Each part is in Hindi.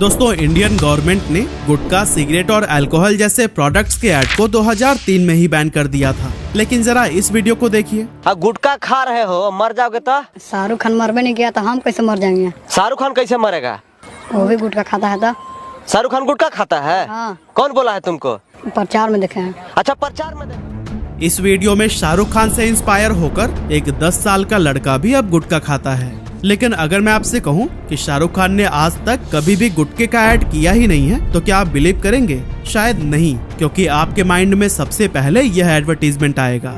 दोस्तों, इंडियन गवर्नमेंट ने गुटखा, सिगरेट और अल्कोहल जैसे प्रोडक्ट्स के ऐड को 2003 में ही बैन कर दिया था। लेकिन जरा इस वीडियो को देखिए। गुटखा खा रहे हो, मर जाओगे तो? शाहरुख खान मरबे नहीं किया तो हम कैसे मर जाएंगे? शाहरुख खान कैसे मरेगा? वो भी गुटखा खाता है था। शाहरुख खान गुटखा खाता है? हाँ। कौन बोला है तुमको? प्रचार में देखे हैं। अच्छा, प्रचार में देखे। इस वीडियो में शाहरुख खान से इंस्पायर होकर एक 10 साल का लड़का भी अब गुटखा खाता है। लेकिन अगर मैं आपसे कहूं कि शाहरुख खान ने आज तक कभी भी गुटखे का ऐड किया ही नहीं है, तो क्या आप बिलीव करेंगे? शायद नहीं, क्योंकि आपके माइंड में सबसे पहले यह एडवर्टीजमेंट आएगा।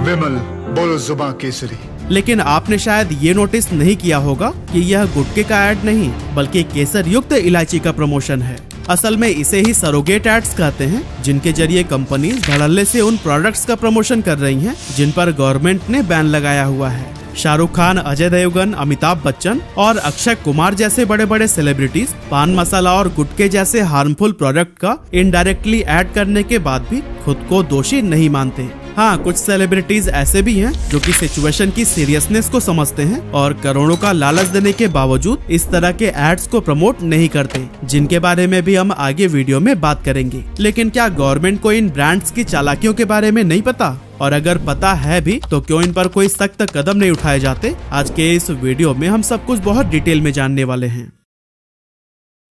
विमल बोलो जुबां केसरी। लेकिन आपने शायद ये नोटिस नहीं किया होगा कि यह गुटखे का ऐड नहीं, बल्कि केसर युक्त इलायची का प्रमोशन है। असल में इसे ही सरोगेट एड्स कहते हैं, जिनके जरिए कंपनीज धड़ल्ले से उन प्रोडक्ट्स का प्रमोशन कर रही हैं जिन पर गवर्नमेंट ने बैन लगाया हुआ है। शाहरुख खान, अजय देवगन, अमिताभ बच्चन और अक्षय कुमार जैसे बड़े बड़े सेलिब्रिटीज पान मसाला और गुटखे जैसे हार्मफुल प्रोडक्ट का इनडायरेक्टली ऐड करने के बाद भी खुद को दोषी नहीं मानते। हाँ, कुछ सेलिब्रिटीज ऐसे भी हैं जो कि सिचुएशन की सीरियसनेस को समझते हैं और करोड़ों का लालच देने के बावजूद इस तरह के एड्स को प्रमोट नहीं करते, जिनके बारे में भी हम आगे वीडियो में बात करेंगे। लेकिन क्या गवर्नमेंट को इन ब्रांड्स की चालाकियों के बारे में नहीं पता? और अगर पता है भी तो क्यों इन पर कोई सख्त कदम नहीं उठाए जाते? आज के इस वीडियो में हम सब कुछ बहुत डिटेल में जानने वाले हैं।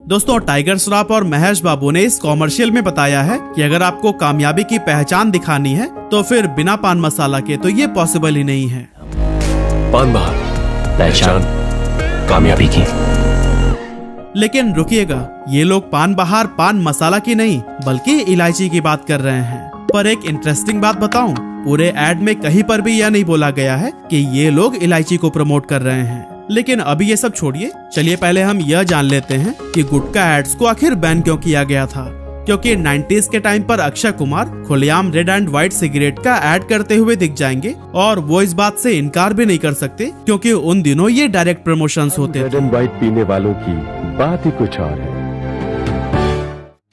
दोस्तों, टाइगर श्रॉफ और महेश बाबू ने इस कॉमर्शियल में बताया है कि अगर आपको कामयाबी की पहचान दिखानी है तो फिर बिना पान मसाला के तो ये पॉसिबल ही नहीं है। पान बहार पहचान कामयाबी की। लेकिन रुकिएगा, ये लोग पान बहार पान मसाला की नहीं बल्कि इलायची की बात कर रहे हैं। पर एक इंटरेस्टिंग बात बताऊं, पूरे ऐड में कहीं पर भी यह नहीं बोला गया है कि ये लोग इलायची को प्रमोट कर रहे हैं। लेकिन अभी ये सब छोड़िए, चलिए पहले हम यह जान लेते हैं कि गुटखा एड्स को आखिर बैन क्यों किया गया था। क्योंकि 90s के टाइम पर अक्षय कुमार खुलेआम रेड एंड व्हाइट सिगरेट का ऐड करते हुए दिख जाएंगे और वो इस बात से इनकार भी नहीं कर सकते, क्योंकि उन दिनों ये डायरेक्ट प्रमोशंस होते थे। रेड एंड व्हाइट पीने वालों की बात ही कुछ और है।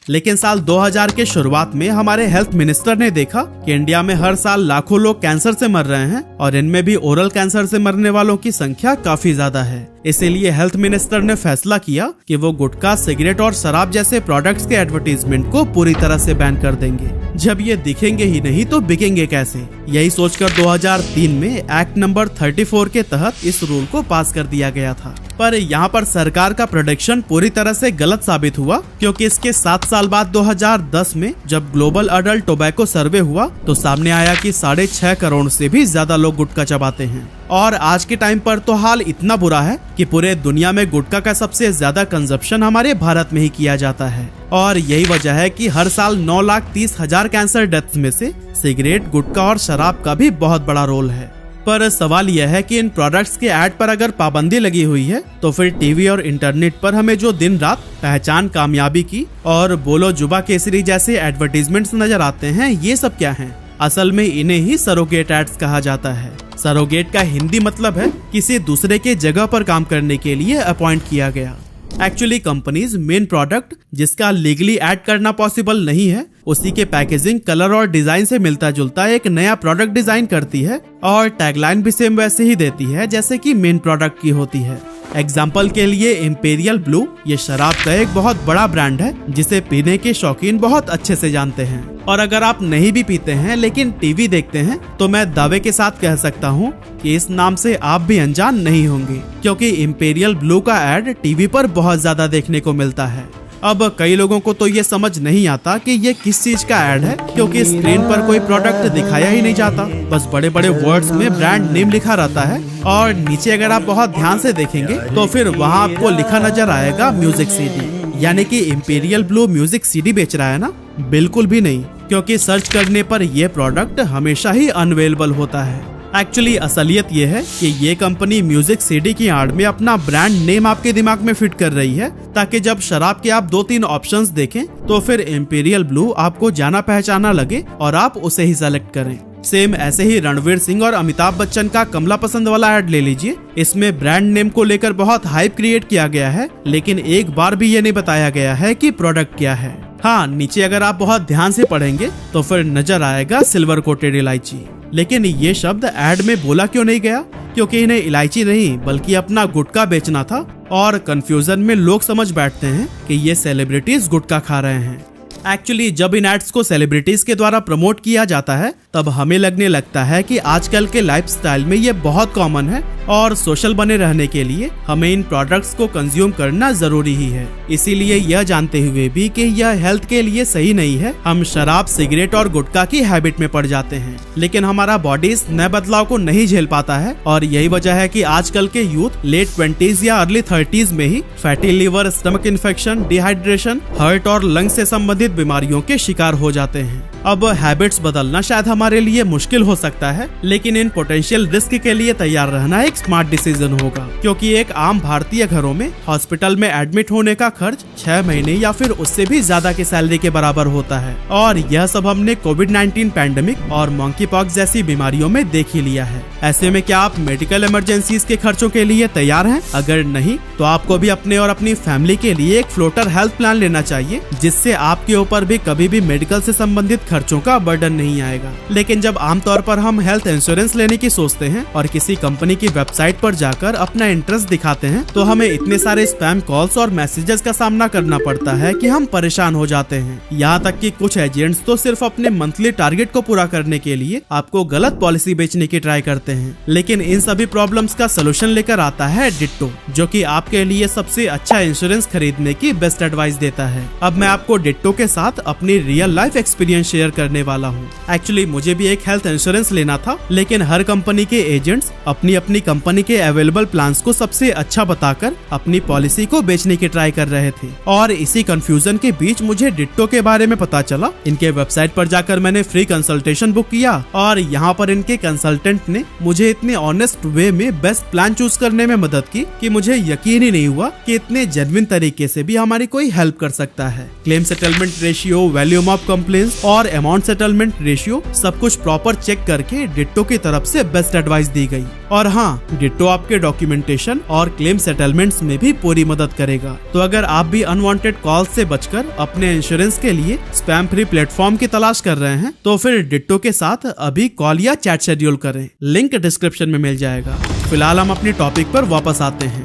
लेकिन साल 2000 के शुरुआत में हमारे हेल्थ मिनिस्टर ने देखा कि इंडिया में हर साल लाखों लोग कैंसर से मर रहे हैं और इनमें भी ओरल कैंसर से मरने वालों की संख्या काफी ज्यादा है। इसीलिए हेल्थ मिनिस्टर ने फैसला किया कि वो गुटखा, सिगरेट और शराब जैसे प्रोडक्ट्स के एडवर्टीजमेंट को पूरी तरह से बैन कर देंगे। जब ये दिखेंगे ही नहीं तो बिकेंगे कैसे? यही सोचकर 2003 में एक्ट नंबर 34 के तहत इस रूल को पास कर दिया गया था। पर यहाँ पर सरकार का प्रेडिक्शन पूरी तरह से गलत साबित हुआ, क्योंकि इसके 7 साल बाद 2010 में जब ग्लोबल अडल्ट टोबैको सर्वे हुआ तो सामने आया कि 6.5 करोड़ से भी ज्यादा लोग गुटखा चबाते हैं। और आज के टाइम पर तो हाल इतना बुरा है कि पूरे दुनिया में गुटखा का सबसे ज्यादा कंजप्शन हमारे भारत में ही किया जाता है। और यही वजह है कि हर साल 9,30,000 कैंसर डेथ्स में से सिगरेट, गुटखा और शराब का भी बहुत बड़ा रोल है। पर सवाल यह है कि इन प्रोडक्ट्स के ऐड पर अगर पाबंदी लगी हुई है तो फिर टीवी और इंटरनेट पर हमें जो दिन रात पहचान कामयाबी की और बोलो जुबा केसरी जैसे एडवर्टीजमेंट्स नजर आते हैं, ये सब क्या हैं? असल में इन्हें ही सरोगेट एड्स कहा जाता है। सरोगेट का हिंदी मतलब है किसी दूसरे के जगह पर काम करने के लिए अपॉइंट किया गया। एक्चुअली कंपनीज मेन प्रोडक्ट जिसका लीगली ऐड करना पॉसिबल नहीं है, उसी के पैकेजिंग, कलर और डिजाइन से मिलता जुलता एक नया प्रोडक्ट डिजाइन करती है और टैगलाइन भी सेम वैसे ही देती है जैसे कि मेन प्रोडक्ट की होती है। एग्जाम्पल के लिए इंपीरियल ब्लू, ये शराब का एक बहुत बड़ा ब्रांड है जिसे पीने के शौकीन बहुत अच्छे से जानते हैं। और अगर आप नहीं भी पीते हैं लेकिन टीवी देखते हैं तो मैं दावे के साथ कह सकता हूँ कि इस नाम से आप भी अनजान नहीं होंगे, क्योंकि इंपीरियल ब्लू का ऐड टीवी पर बहुत ज्यादा देखने को मिलता है। अब कई लोगों को तो ये समझ नहीं आता कि ये किस चीज का ऐड है, क्योंकि स्क्रीन पर कोई प्रोडक्ट दिखाया ही नहीं जाता, बस बड़े बड़े वर्ड्स में ब्रांड नेम लिखा रहता है और नीचे अगर आप बहुत ध्यान से देखेंगे तो फिर वहाँ आपको लिखा नजर आएगा म्यूजिक सीडी। यानी कि इंपीरियल ब्लू म्यूजिक सीडी बेच रहा है ना? बिल्कुल भी नहीं, क्योंकि सर्च करने पर यह प्रोडक्ट हमेशा ही अनअवेलेबल होता है। एक्चुअली असलियत ये है कि ये कंपनी म्यूजिक सीडी की आड़ में अपना ब्रांड नेम आपके दिमाग में फिट कर रही है, ताकि जब शराब के आप 2-3 ऑप्शंस देखें तो फिर इंपीरियल ब्लू आपको जाना पहचाना लगे और आप उसे ही सेलेक्ट करें। सेम ऐसे ही रणवीर सिंह और अमिताभ बच्चन का कमला पसंद वाला ऐड ले लीजिए। इसमें ब्रांड नेम को लेकर बहुत हाइप क्रिएट किया गया है, लेकिन एक बार भी ये नहीं बताया गया है कि प्रोडक्ट क्या है। हाँ, नीचे अगर आप बहुत ध्यान से पढ़ेंगे तो फिर नजर आएगा सिल्वर कोटेड इलायची। लेकिन ये शब्द ऐड में बोला क्यों नहीं गया? क्योंकि इन्हें इलायची नहीं बल्कि अपना गुटखा बेचना था और कंफ्यूजन में लोग समझ बैठते हैं कि ये सेलिब्रिटीज गुटखा खा रहे हैं। एक्चुअली जब इन एड्स को सेलिब्रिटीज के द्वारा प्रमोट किया जाता है तब हमें लगने लगता है कि आजकल के लाइफस्टाइल में ये बहुत कॉमन है और सोशल बने रहने के लिए हमें इन प्रोडक्ट्स को कंज्यूम करना जरूरी ही है। इसीलिए यह जानते हुए भी कि यह हेल्थ के लिए सही नहीं है, हम शराब, सिगरेट और गुटखा की हैबिट में पड़ जाते हैं। लेकिन हमारा बॉडी इस नए बदलाव को नहीं झेल पाता है और यही वजह है कि आजकल के यूथ लेट 20s या अर्ली 30s में ही fatty liver, stomach infection, dehydration, heart और लंग से संबंधित बीमारियों के शिकार हो जाते हैं। अब हैबिट्स बदलना शायद हमारे लिए मुश्किल हो सकता है, लेकिन इन पोटेंशियल रिस्क के लिए तैयार रहना एक स्मार्ट डिसीजन होगा, क्योंकि एक आम भारतीय घरों में हॉस्पिटल में एडमिट होने का खर्च 6 महीने या फिर उससे भी ज्यादा की सैलरी के बराबर होता है। और यह सब हमने कोविड-19 पैंडेमिक और मंकी पॉक्स जैसी बीमारियों में देख ही लिया है। ऐसे में क्या आप मेडिकल इमरजेंसीज के खर्चों के लिए तैयार हैं? अगर नहीं तो आपको भी अपने और अपनी फैमिली के लिए एक फ्लोटर हेल्थ प्लान लेना चाहिए, जिससे आपके ऊपर भी कभी भी मेडिकल से संबंधित खर्चों का बर्डन नहीं आएगा। लेकिन जब आमतौर पर हम हेल्थ इंश्योरेंस लेने की सोचते हैं और किसी कंपनी की वेबसाइट पर जाकर अपना इंटरेस्ट दिखाते हैं तो हमें इतने सारे स्पैम कॉल्स और मैसेजेस का सामना करना पड़ता है कि हम परेशान हो जाते हैं। यहाँ तक कि कुछ एजेंट्स तो सिर्फ अपने मंथली टारगेट को पूरा करने के लिए आपको गलत पॉलिसी बेचने की ट्राई करते हैं। लेकिन इन सभी प्रॉब्लम्स का सोल्यूशन लेकर आता है डिट्टो, जो कि आपके लिए सबसे अच्छा इंश्योरेंस खरीदने की बेस्ट एडवाइस देता है। अब मैं आपको डिट्टो के साथ अपनी रियल लाइफ एक्सपीरियंस शेयर करने वाला हूँ। एक्चुअली मुझे भी एक हेल्थ इंश्योरेंस लेना था, लेकिन हर कंपनी के एजेंट्स अपनी अपनी कंपनी के अवेलेबल प्लान्स को सबसे अच्छा बताकर अपनी पॉलिसी को बेचने की ट्राई कर रहे थे। और इसी कंफ्यूजन के बीच मुझे डिट्टो के बारे में पता चला। इनके वेबसाइट पर जाकर मैंने फ्री कंसल्टेशन बुक किया और यहाँ पर इनके कंसल्टेंट ने मुझे इतने ऑनेस्ट वे में बेस्ट प्लान चूज करने में मदद की कि मुझे यकीन ही नहीं हुआ कि इतने जेन्युइन तरीके से भी हमारी कोई हेल्प कर सकता है। Claim settlement ratio, volume of complaints और अमाउंट सेटलमेंट रेशियो सब कुछ प्रॉपर चेक करके डिट्टो की तरफ से बेस्ट एडवाइस दी गई। और हाँ, डिट्टो आपके डॉक्यूमेंटेशन और क्लेम सेटलमेंट्स में भी पूरी मदद करेगा। तो अगर आप भी अनवांटेड कॉल से बचकर अपने इंश्योरेंस के लिए स्पैम फ्री प्लेटफॉर्म की तलाश कर रहे हैं तो फिर डिट्टो के साथ अभी कॉल या चैट शेड्यूल करें, लिंक डिस्क्रिप्शन में मिल जाएगा। फिलहाल हम अपनी टॉपिक पर वापस आते हैं।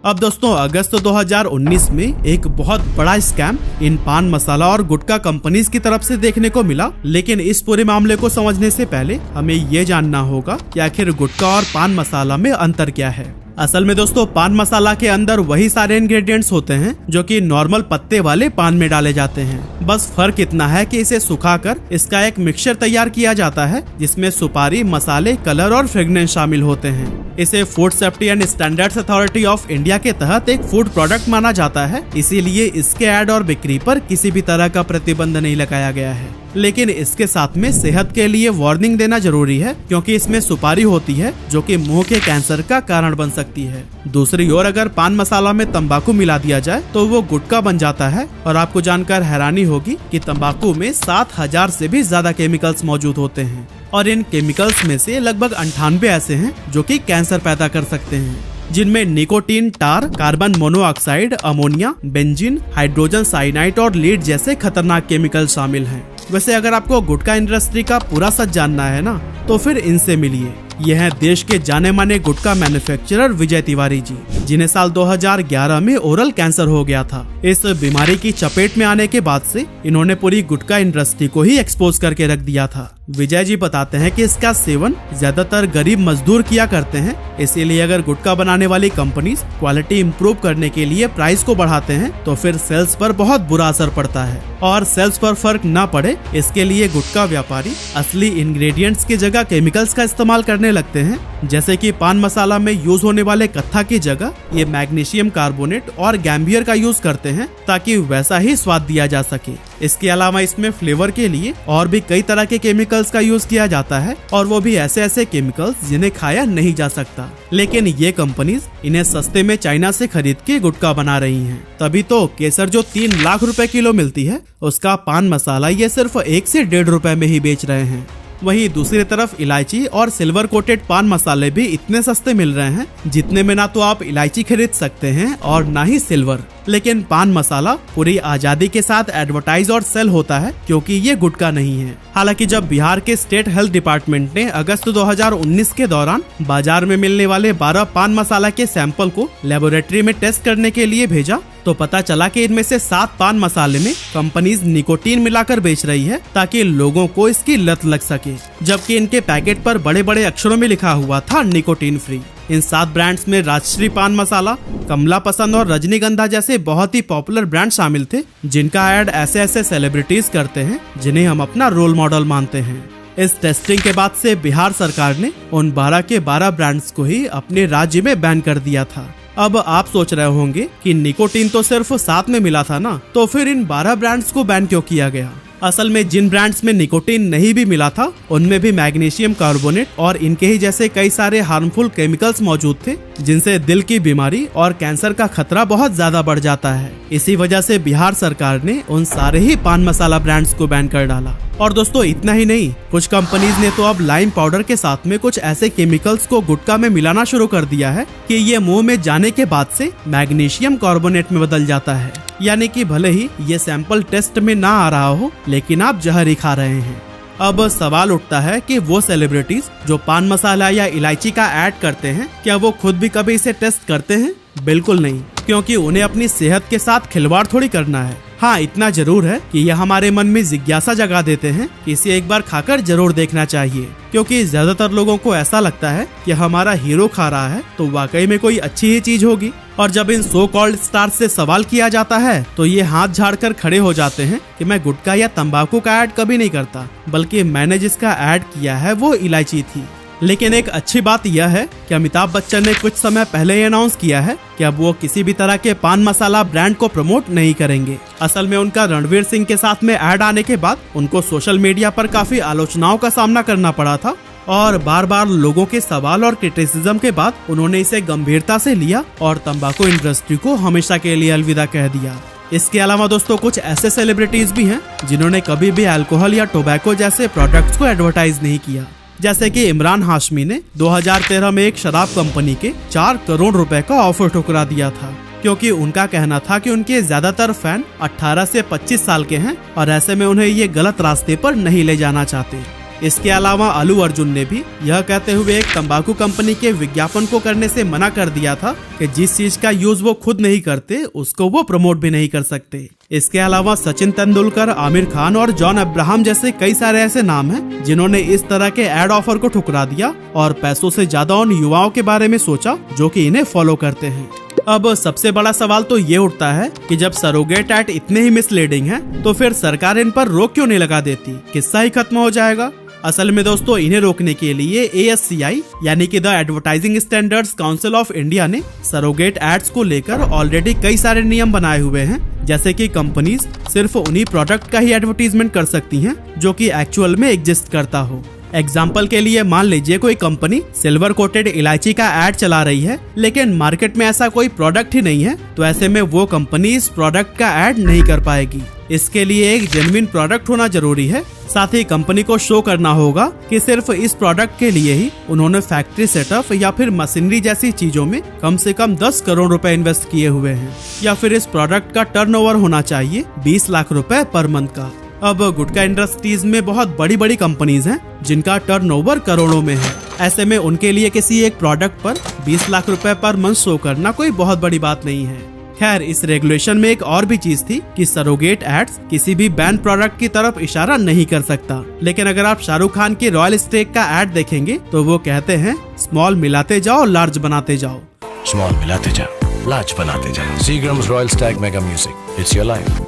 अब दोस्तों, अगस्त 2019 में एक बहुत बड़ा स्कैम इन पान मसाला और गुटखा कंपनीज की तरफ से देखने को मिला। लेकिन इस पूरे मामले को समझने से पहले हमें ये जानना होगा कि आखिर गुटखा और पान मसाला में अंतर क्या है। असल में दोस्तों, पान मसाला के अंदर वही सारे इंग्रेडिएंट्स होते हैं जो कि नॉर्मल पत्ते वाले पान में डाले जाते हैं। बस फर्क इतना है कि इसे सुखाकर इसका एक मिक्सचर तैयार किया जाता है, जिसमें सुपारी, मसाले, कलर और फ्रेग्रेंस शामिल होते हैं। इसे food safety and standards authority of India के तहत एक फूड प्रोडक्ट माना जाता है, इसीलिए इसके ऐड और बिक्री पर किसी भी तरह का प्रतिबंध नहीं लगाया गया है। लेकिन इसके साथ में सेहत के लिए वार्निंग देना जरूरी है, क्योंकि इसमें सुपारी होती है जो कि मुंह के कैंसर का कारण बन सकती है। दूसरी ओर अगर पान मसाला में तंबाकू मिला दिया जाए तो वो गुटखा बन जाता है। और आपको जानकर हैरानी होगी कि तंबाकू में 7000 से भी ज्यादा केमिकल्स मौजूद होते हैं और इन केमिकल्स में से लगभग 98 ऐसे हैं जो कि कैंसर पैदा कर सकते हैं, जिनमें nicotine, tar, carbon monoxide, ammonia, benzene, hydrogen cyanide और लीड जैसे खतरनाक केमिकल शामिल हैं। वैसे अगर आपको गुटखा इंडस्ट्री का पूरा सच जानना है ना, तो फिर इनसे मिलिए। यह है देश के जाने माने गुटखा मैन्युफैक्चरर विजय तिवारी जी, जिन्हें साल 2011 में ओरल कैंसर हो गया था। इस बीमारी की चपेट में आने के बाद से इन्होंने पूरी गुटखा इंडस्ट्री को ही एक्सपोज करके रख दिया था। विजय जी बताते हैं कि इसका सेवन ज्यादातर गरीब मजदूर किया करते हैं, इसीलिए अगर गुटखा बनाने वाली कंपनीज क्वालिटी इंप्रूव करने के लिए प्राइस को बढ़ाते हैं तो फिर सेल्स पर बहुत बुरा असर पड़ता है। और सेल्स पर फर्क ना पड़े इसके लिए गुटखा व्यापारी असली इंग्रेडिएंट्स की जगह केमिकल्स का इस्तेमाल करने लगते हैं, जैसे कि पान मसाला में यूज होने वाले कत्था की जगह ये मैग्नीशियम कार्बोनेट और गैम्बियर का यूज करते हैं, ताकि वैसा ही स्वाद दिया जा सके। इसके अलावा इसमें फ्लेवर के लिए और भी कई तरह के केमिकल्स का यूज किया जाता है, और वो भी ऐसे ऐसे केमिकल्स जिन्हें खाया नहीं जा सकता। लेकिन ये कंपनीज इन्हें सस्ते में चाइना से खरीद के गुटखा बना रही हैं। तभी तो केसर जो 3 लाख रुपए किलो मिलती है, उसका पान मसाला ये सिर्फ 1 से 1.5 रुपए में ही बेच रहे हैं। वहीं दूसरी तरफ इलायची और सिल्वर कोटेड पान मसाले भी इतने सस्ते मिल रहे हैं जितने में ना तो आप इलायची खरीद सकते हैं और ना ही सिल्वर। लेकिन पान मसाला पूरी आजादी के साथ एडवर्टाइज और सेल होता है क्योंकि ये गुटखा नहीं है। हालांकि जब बिहार के स्टेट हेल्थ डिपार्टमेंट ने अगस्त 2019 के दौरान बाजार में मिलने वाले 12 पान मसाला के सैंपल को लेबोरेटरी में टेस्ट करने के लिए भेजा तो पता चला कि इनमें से 7 पान मसाले में कंपनीज निकोटीन मिलाकर बेच रही है ताकि लोगों को इसकी लत लग सके, जबकि इनके पैकेट पर बड़े बड़े अक्षरों में लिखा हुआ था निकोटीन फ्री। इन 7 ब्रांड्स में राजश्री पान मसाला, कमला पसंद और रजनीगंधा जैसे बहुत ही पॉपुलर ब्रांड शामिल थे जिनका ऐड ऐसे ऐसे सेलिब्रिटीज करते हैं जिन्हें हम अपना रोल मॉडल मानते हैं। इस टेस्टिंग के बाद से बिहार सरकार ने उन 12 के 12 ब्रांड्स को ही अपने राज्य में बैन कर दिया था। अब आप सोच रहे होंगे कि निकोटीन तो सिर्फ 7 में मिला था ना, तो फिर इन 12 ब्रांड्स को बैन क्यों किया गया? असल में जिन ब्रांड्स में निकोटीन नहीं भी मिला था उनमें भी मैग्नीशियम कार्बोनेट और इनके ही जैसे कई सारे हार्मफुल केमिकल्स मौजूद थे जिनसे दिल की बीमारी और कैंसर का खतरा बहुत ज्यादा बढ़ जाता है। इसी वजह से बिहार सरकार ने उन सारे ही पान मसाला ब्रांड्स को बैन कर डाला। और दोस्तों इतना ही नहीं, कुछ कंपनीज ने तो अब लाइम पाउडर के साथ में कुछ ऐसे केमिकल्स को गुटखा में मिलाना शुरू कर दिया है कि ये मुंह में जाने के बाद से मैग्नीशियम कार्बोनेट में बदल जाता है। यानी कि भले ही ये सैंपल टेस्ट में ना आ रहा हो लेकिन आप जहर ही खा रहे हैं। अब सवाल उठता है कि वो सेलिब्रिटीज जो पान मसाला या इलायची का ऐड करते हैं क्या वो खुद भी कभी इसे टेस्ट करते हैं? बिल्कुल नहीं, क्योंकि उन्हें अपनी सेहत के साथ खिलवाड़ थोड़ी करना है। हाँ, इतना जरूर है कि यह हमारे मन में जिज्ञासा जगा देते हैं कि इसे एक बार खाकर जरूर देखना चाहिए, क्योंकि ज्यादातर लोगों को ऐसा लगता है कि हमारा हीरो खा रहा है तो वाकई में कोई अच्छी ही चीज होगी। और जब इन सो कॉल्ड स्टार से सवाल किया जाता है तो ये हाथ झाड़कर खड़े हो जाते हैं कि मैं गुटखा या तंबाकू का ऐड कभी नहीं करता, बल्कि मैंने जिसका ऐड किया है वो इलायची थी। लेकिन एक अच्छी बात यह है कि अमिताभ बच्चन ने कुछ समय पहले ही अनाउंस किया है कि अब वो किसी भी तरह के पान मसाला ब्रांड को प्रमोट नहीं करेंगे। असल में उनका रणवीर सिंह के साथ में ऐड आने के बाद उनको सोशल मीडिया पर काफी आलोचनाओं का सामना करना पड़ा था और बार बार लोगों के सवाल और क्रिटिसिज्म के बाद उन्होंने इसे गंभीरता से लिया और तंबाकू इंडस्ट्री को हमेशा के लिए अलविदा कह दिया। इसके अलावा दोस्तों कुछ ऐसे सेलिब्रिटीज भी हैं जिन्होंने कभी भी अल्कोहल या टोबैको जैसे प्रोडक्ट्स को एडवर्टाइज नहीं किया, जैसे कि इमरान हाशमी ने 2013 में एक शराब कंपनी के 4 करोड़ रुपए का ऑफर ठुकरा दिया था, क्योंकि उनका कहना था कि उनके ज्यादातर फैन 18 से 25 साल के हैं और ऐसे में उन्हें ये गलत रास्ते पर नहीं ले जाना चाहते। इसके अलावा अल्लू अर्जुन ने भी यह कहते हुए एक तंबाकू कंपनी के विज्ञापन को करने से मना कर दिया था कि जिस चीज का यूज वो खुद नहीं करते उसको वो प्रमोट भी नहीं कर सकते। इसके अलावा सचिन तेंदुलकर, आमिर खान और जॉन अब्राहम जैसे कई सारे ऐसे नाम हैं जिन्होंने इस तरह के एड ऑफर को ठुकरा दिया और पैसों से ज्यादा उन युवाओं के बारे में सोचा जो कि इन्हें फॉलो करते हैं। अब सबसे बड़ा सवाल तो ये उठता है कि जब सरोगेट ऐड इतने ही मिसलीडिंग हैं, तो फिर सरकार इन पर रोक क्यों नहीं लगा देती? किस्सा ही खत्म हो जाएगा। असल में दोस्तों इन्हें रोकने के लिए ASCI यानी कि the advertising standards council of India ने सरोगेट एड्स को लेकर ऑलरेडी कई सारे नियम बनाए हुए हैं, जैसे कि कंपनीज सिर्फ उन्हीं प्रोडक्ट का ही एडवर्टीजमेंट कर सकती हैं जो कि एक्चुअल में एग्जिस्ट करता हो। एग्जाम्पल के लिए मान लीजिए कोई कंपनी सिल्वर कोटेड इलायची का ऐड चला रही है लेकिन मार्केट में ऐसा कोई प्रोडक्ट ही नहीं है, तो ऐसे में वो कंपनी इस प्रोडक्ट का ऐड नहीं कर पाएगी। इसके लिए एक जेन्युइन प्रोडक्ट होना जरूरी है। साथ ही कंपनी को शो करना होगा कि सिर्फ इस प्रोडक्ट के लिए ही उन्होंने फैक्ट्री सेटअप या फिर मशीनरी जैसी चीजों में कम से कम 10 करोड़ रुपए इन्वेस्ट किए हुए हैं, या फिर इस प्रोडक्ट का टर्नओवर होना चाहिए 20 लाख रुपए पर मंथ का। अब गुटखा इंडस्ट्रीज में बहुत बड़ी बड़ी कंपनीज हैं जिनका टर्नओवर करोड़ों में है। ऐसे में उनके लिए किसी एक प्रोडक्ट पर 20 लाख रुपए पर मंथ शो करना कोई बहुत बड़ी बात नहीं है। खैर, इस रेगुलेशन में एक और भी चीज थी कि सरोगेट एड्स किसी भी बैन प्रोडक्ट की तरफ इशारा नहीं कर सकता। लेकिन अगर आप शाहरुख खान के रॉयल स्टेक का ऐड देखेंगे तो वो कहते हैं स्मॉल मिलाते जाओ लार्ज बनाते जाओ। स्मॉल मिलाते जाओ लार्ज बनाते जाओ। Seagram's royal Stag mega music, it's your life,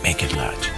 make it large.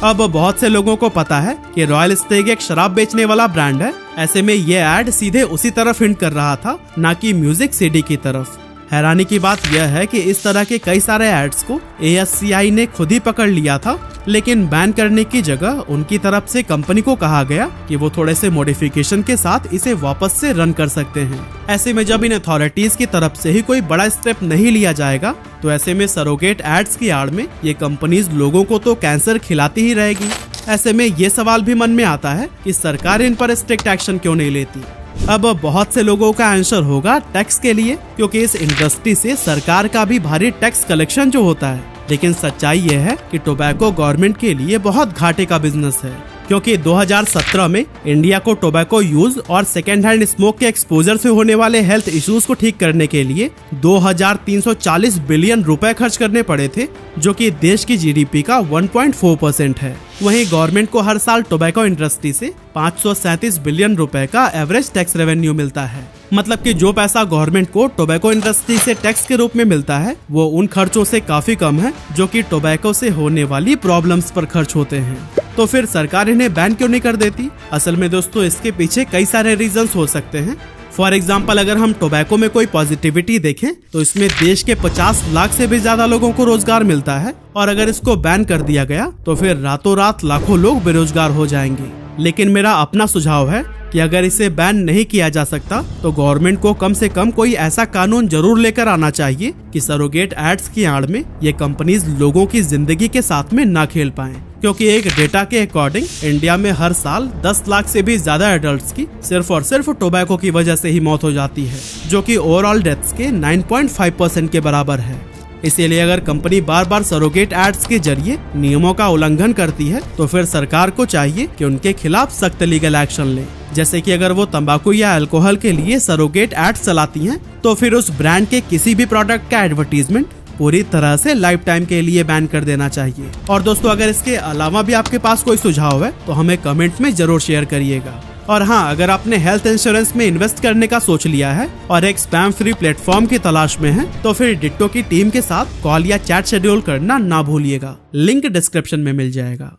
अब बहुत से लोगों को पता है कि रॉयल स्टेग एक शराब बेचने वाला ब्रांड है। ऐसे में ये ऐड सीधे उसी तरफ हिंट कर रहा था, ना कि म्यूजिक सीडी की तरफ। हैरानी की बात यह है कि इस तरह के कई सारे एड्स को ASCI ने खुद ही पकड़ लिया था, लेकिन बैन करने की जगह उनकी तरफ से कंपनी को कहा गया कि वो थोड़े से मॉडिफिकेशन के साथ इसे वापस से रन कर सकते हैं। ऐसे में जब इन अथॉरिटीज की तरफ से ही कोई बड़ा स्टेप नहीं लिया जाएगा तो ऐसे में सरोगेट एड्स की आड़ में ये कंपनीज लोगों को तो कैंसर खिलाती ही रहेगी। ऐसे में ये सवाल भी मन में आता है कि सरकार इन पर स्ट्रिक्ट एक्शन क्यों नहीं लेती। अब बहुत से लोगों का आंसर होगा टैक्स के लिए, क्योंकि इस इंडस्ट्री से सरकार का भी भारी टैक्स कलेक्शन जो होता है। लेकिन सच्चाई ये है कि टोबैको गवर्नमेंट के लिए बहुत घाटे का बिजनेस है, क्योंकि 2017 में इंडिया को टोबैको यूज और सेकेंड हैंड स्मोक के एक्सपोजर से होने वाले हेल्थ इश्यूज को ठीक करने के लिए 2340 बिलियन रुपए खर्च करने पड़े थे, जो कि देश की जीडीपी का 1.4% है। वहीं गवर्नमेंट को हर साल टोबैको इंडस्ट्री से 537 बिलियन रुपए का एवरेज टैक्स रेवेन्यू मिलता है। मतलब कि जो पैसा गवर्नमेंट को टोबैको इंडस्ट्री से टैक्स के रूप में मिलता है वो उन खर्चों से काफी कम है जो कि टोबैको से होने वाली प्रॉब्लम्स पर खर्च होते हैं। तो फिर सरकार इन्हें बैन क्यों नहीं कर देती? असल में दोस्तों इसके पीछे कई सारे रीजंस हो सकते हैं। फॉर एग्जाम्पल, अगर हम टोबैको में कोई पॉजिटिविटी देखें तो इसमें देश के 50 लाख से भी ज्यादा लोगों को रोजगार मिलता है, और अगर इसको बैन कर दिया गया तो फिर रातों रात लाखों लोग बेरोजगार हो जाएंगे। लेकिन मेरा अपना सुझाव है कि अगर इसे बैन नहीं किया जा सकता तो गवर्नमेंट को कम से कम कोई ऐसा कानून जरूर लेकर आना चाहिए कि सरोगेट एड्स की आड़ में ये कंपनीज लोगों की जिंदगी के साथ में ना खेल पाएं। क्योंकि एक डेटा के अकॉर्डिंग इंडिया में हर साल 10 लाख से भी ज्यादा एडल्ट्स की सिर्फ और सिर्फ टोबैको की वजह से ही मौत हो जाती है, जो कि ओवरऑल डेथ्स के 9.5% के बराबर है। इसीलिए अगर कंपनी बार बार सरोगेट एड्स के जरिए नियमों का उल्लंघन करती है तो फिर सरकार को चाहिए कि उनके खिलाफ सख्त लीगल एक्शन ले। जैसे कि अगर वो तंबाकू या अल्कोहल के लिए सरोगेट एड्स चलाती हैं तो फिर उस ब्रांड के किसी भी प्रोडक्ट का एडवर्टीजमेंट पूरी तरह से लाइफ टाइम के लिए बैन कर देना चाहिए। और दोस्तों अगर इसके अलावा भी आपके पास कोई सुझाव है तो हमें कमेंट में जरूर शेयर करिएगा। और हाँ, अगर आपने हेल्थ इंश्योरेंस में इन्वेस्ट करने का सोच लिया है और एक स्पैम फ्री प्लेटफॉर्म की तलाश में है तो फिर डिट्टो की टीम के साथ कॉल या चैट शेड्यूल करना ना भूलिएगा। लिंक डिस्क्रिप्शन में मिल जाएगा।